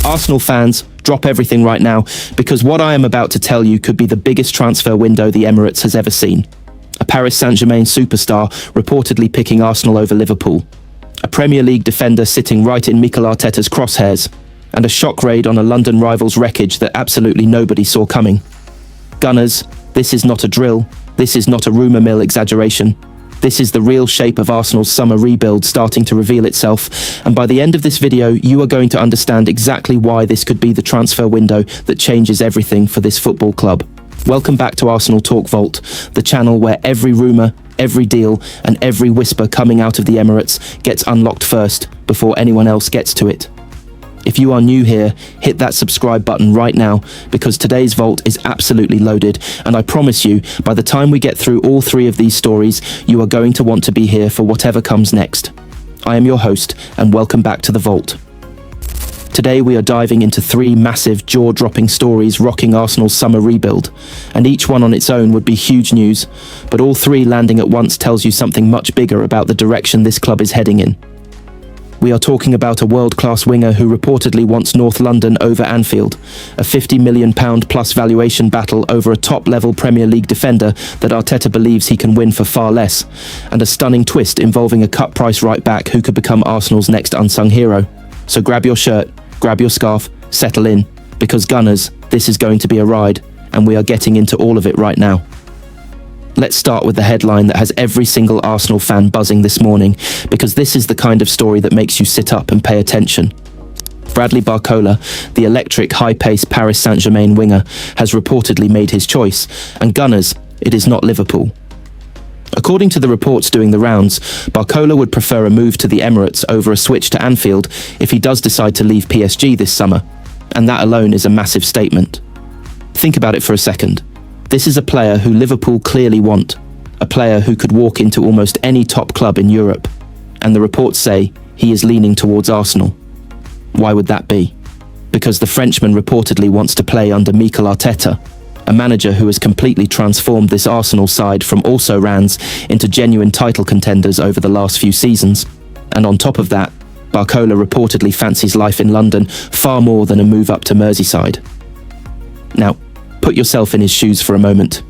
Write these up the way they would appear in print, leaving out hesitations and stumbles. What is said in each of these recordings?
Arsenal fans, drop everything right now, because what I am about to tell you could be the biggest transfer window the Emirates has ever seen. A Paris Saint-Germain superstar reportedly picking Arsenal over Liverpool. A Premier League defender sitting right in Mikel Arteta's crosshairs. And a shock raid on a London rival's wreckage that absolutely nobody saw coming. Gunners, this is not a drill. This is not a rumour mill exaggeration. This is the real shape of Arsenal's summer rebuild starting to reveal itself, and by the end of this video, you are going to understand exactly why this could be the transfer window that changes everything for this football club. Welcome back to Arsenal Talk Vault, the channel where every rumour, every deal, and every whisper coming out of the Emirates gets unlocked first, before anyone else gets to it. If you are new here, hit that subscribe button right now, because today's vault is absolutely loaded, and I promise you, by the time we get through all three of these stories, you are going to want to be here for whatever comes next. I am your host, and welcome back to the vault. Today we are diving into three massive, jaw-dropping stories rocking Arsenal's summer rebuild, and each one on its own would be huge news, but all three landing at once tells you something much bigger about the direction this club is heading in. We are talking about a world-class winger who reportedly wants North London over Anfield, a £50 million plus valuation battle over a top-level Premier League defender that Arteta believes he can win for far less, and a stunning twist involving a cut-price right-back who could become Arsenal's next unsung hero. So grab your shirt, grab your scarf, settle in, because Gunners, this is going to be a ride, and we are getting into all of it right now. Let's start with the headline that has every single Arsenal fan buzzing this morning, because this is the kind of story that makes you sit up and pay attention. Bradley Barcola, the electric, high-paced Paris Saint-Germain winger, has reportedly made his choice, and Gunners, it is not Liverpool. According to the reports doing the rounds, Barcola would prefer a move to the Emirates over a switch to Anfield if he does decide to leave PSG this summer, and that alone is a massive statement. Think about it for a second. This is a player who Liverpool clearly want, a player who could walk into almost any top club in Europe, and the reports say he is leaning towards Arsenal. Why would that be? Because the Frenchman reportedly wants to play under Mikel Arteta, a manager who has completely transformed this Arsenal side from also-rans into genuine title contenders over the last few seasons. And on top of that, Barcola reportedly fancies life in London far more than a move up to Merseyside. Now, put yourself in his shoes for a moment.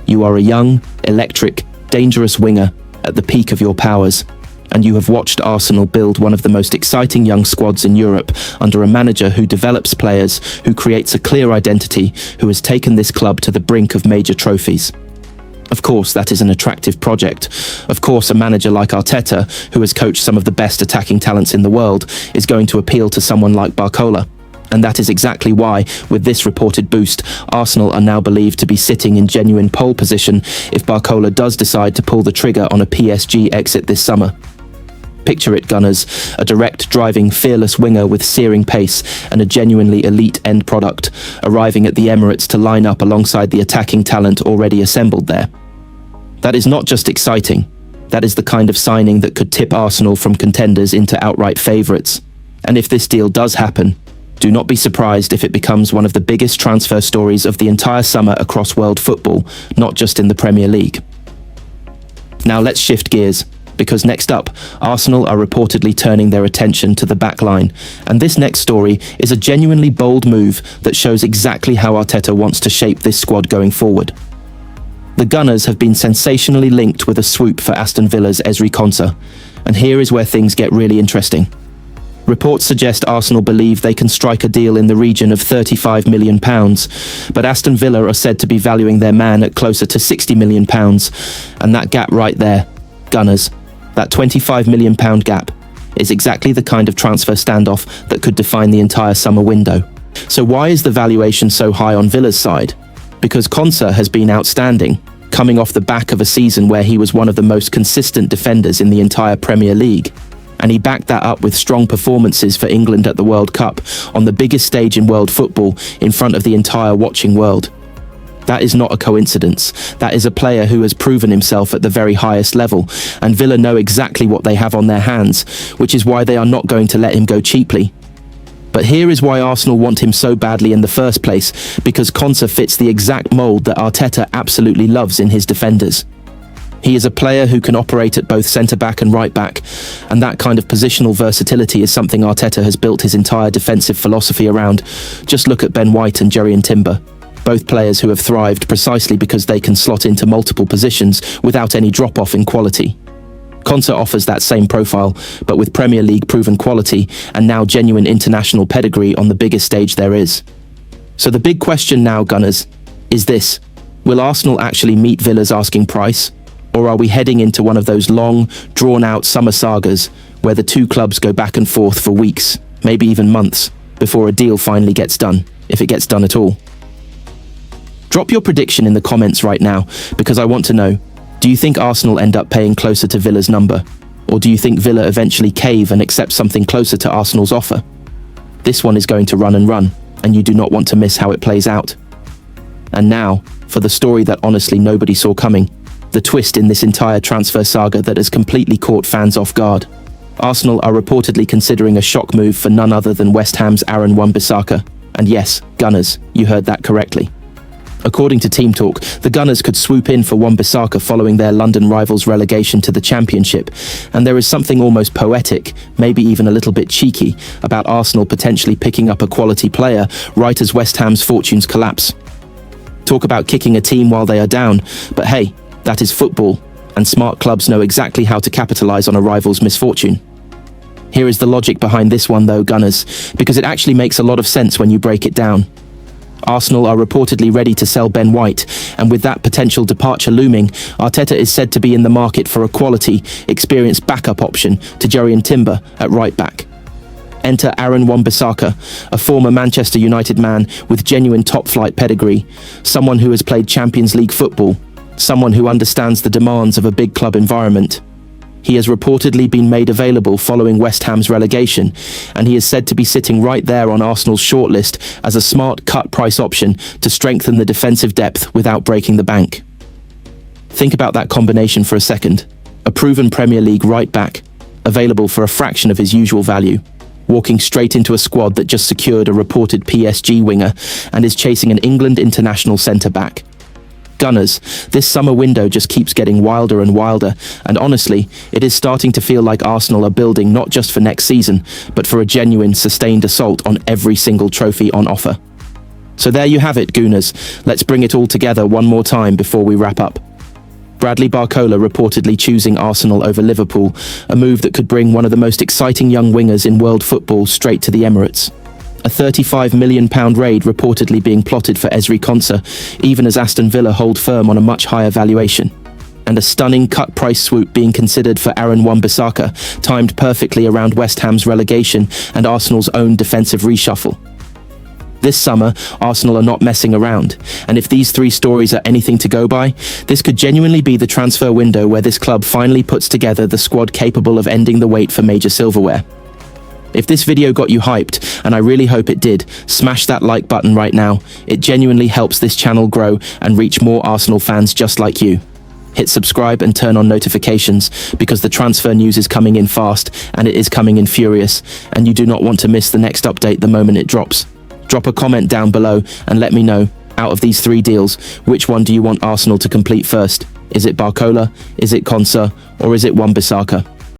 You are a young, electric, dangerous winger at the peak of your powers, and you have watched Arsenal build one of the most exciting young squads in Europe under a manager who develops players, who creates a clear identity, who has taken this club to the brink of major trophies. Of course, that is an attractive project. Of course, a manager like Arteta, who has coached some of the best attacking talents in the world, is going to appeal to someone like Barcola. And that is exactly why, with this reported boost, Arsenal are now believed to be sitting in genuine pole position if Barcola does decide to pull the trigger on a PSG exit this summer. Picture it, Gunners, a direct, driving, fearless winger with searing pace and a genuinely elite end product, arriving at the Emirates to line up alongside the attacking talent already assembled there. That is not just exciting, that is the kind of signing that could tip Arsenal from contenders into outright favourites. And if this deal does happen, do not be surprised if it becomes one of the biggest transfer stories of the entire summer across world football, not just in the Premier League. Now let's shift gears, because next up, Arsenal are reportedly turning their attention to the back line, and this next story is a genuinely bold move that shows exactly how Arteta wants to shape this squad going forward. The Gunners have been sensationally linked with a swoop for Aston Villa's Ezri Konsa, and here is where things get really interesting. Reports suggest Arsenal believe they can strike a deal in the region of £35 million, but Aston Villa are said to be valuing their man at closer to £60 million, and that gap right there, Gunners, that £25 million gap, is exactly the kind of transfer standoff that could define the entire summer window. So why is the valuation so high on Villa's side? Because Konsa has been outstanding, coming off the back of a season where he was one of the most consistent defenders in the entire Premier League. And he backed that up with strong performances for England at the World Cup, on the biggest stage in world football, in front of the entire watching world. That is not a coincidence. That is a player who has proven himself at the very highest level, and Villa know exactly what they have on their hands, which is why they are not going to let him go cheaply. But here is why Arsenal want him so badly in the first place, because Konsa fits the exact mould that Arteta absolutely loves in his defenders. He is a player who can operate at both centre-back and right-back, and that kind of positional versatility is something Arteta has built his entire defensive philosophy around. Just look at Ben White and Jerry Timber, both players who have thrived precisely because they can slot into multiple positions without any drop-off in quality. Konsa offers that same profile, but with Premier League proven quality and now genuine international pedigree on the biggest stage there is. So the big question now, Gunners, is this: will Arsenal actually meet Villa's asking price? Or are we heading into one of those long, drawn-out summer sagas where the two clubs go back and forth for weeks, maybe even months, before a deal finally gets done, if it gets done at all? Drop your prediction in the comments right now, because I want to know, do you think Arsenal end up paying closer to Villa's number? Or do you think Villa eventually cave and accept something closer to Arsenal's offer? This one is going to run, and you do not want to miss how it plays out. And now, for the story that honestly nobody saw coming, the twist in this entire transfer saga that has completely caught fans off guard. Arsenal are reportedly considering a shock move for none other than West Ham's Aaron Wan-Bissaka. And yes, Gunners, you heard that correctly. According to Team Talk, the Gunners could swoop in for Wan-Bissaka following their London rivals' relegation to the Championship, and there is something almost poetic, maybe even a little bit cheeky, about Arsenal potentially picking up a quality player right as West Ham's fortunes collapse. Talk about kicking a team while they are down, but hey, that is football, and smart clubs know exactly how to capitalise on a rival's misfortune. Here is the logic behind this one though, Gunners, because it actually makes a lot of sense when you break it down. Arsenal are reportedly ready to sell Ben White, and with that potential departure looming, Arteta is said to be in the market for a quality, experienced backup option to Jerry Timber at right-back. Enter Aaron Wan-Bissaka, a former Manchester United man with genuine top-flight pedigree, someone who has played Champions League football, someone who understands the demands of a big club environment. He has reportedly been made available following West Ham's relegation, and he is said to be sitting right there on Arsenal's shortlist as a smart cut-price option to strengthen the defensive depth without breaking the bank. Think about that combination for a second. A proven Premier League right-back, available for a fraction of his usual value, walking straight into a squad that just secured a reported PSG winger and is chasing an England international centre-back. Gunners, this summer window just keeps getting wilder and wilder, and honestly, it is starting to feel like Arsenal are building not just for next season, but for a genuine, sustained assault on every single trophy on offer. So there you have it, Gooners. Let's bring it all together one more time before we wrap up. Bradley Barcola reportedly choosing Arsenal over Liverpool, a move that could bring one of the most exciting young wingers in world football straight to the Emirates. A £35 million raid reportedly being plotted for Ezri Konsa, even as Aston Villa hold firm on a much higher valuation. And a stunning cut-price swoop being considered for Aaron Wan-Bissaka, timed perfectly around West Ham's relegation and Arsenal's own defensive reshuffle. This summer, Arsenal are not messing around, and if these three stories are anything to go by, this could genuinely be the transfer window where this club finally puts together the squad capable of ending the wait for major silverware. If this video got you hyped, and I really hope it did, smash that like button right now. It genuinely helps this channel grow and reach more Arsenal fans just like you. Hit subscribe and turn on notifications, because the transfer news is coming in fast, and it is coming in furious, and you do not want to miss the next update the moment it drops. Drop a comment down below and let me know, out of these three deals, which one do you want Arsenal to complete first? Is it Barcola, is it Konsa, or is it Wan-Bissaka?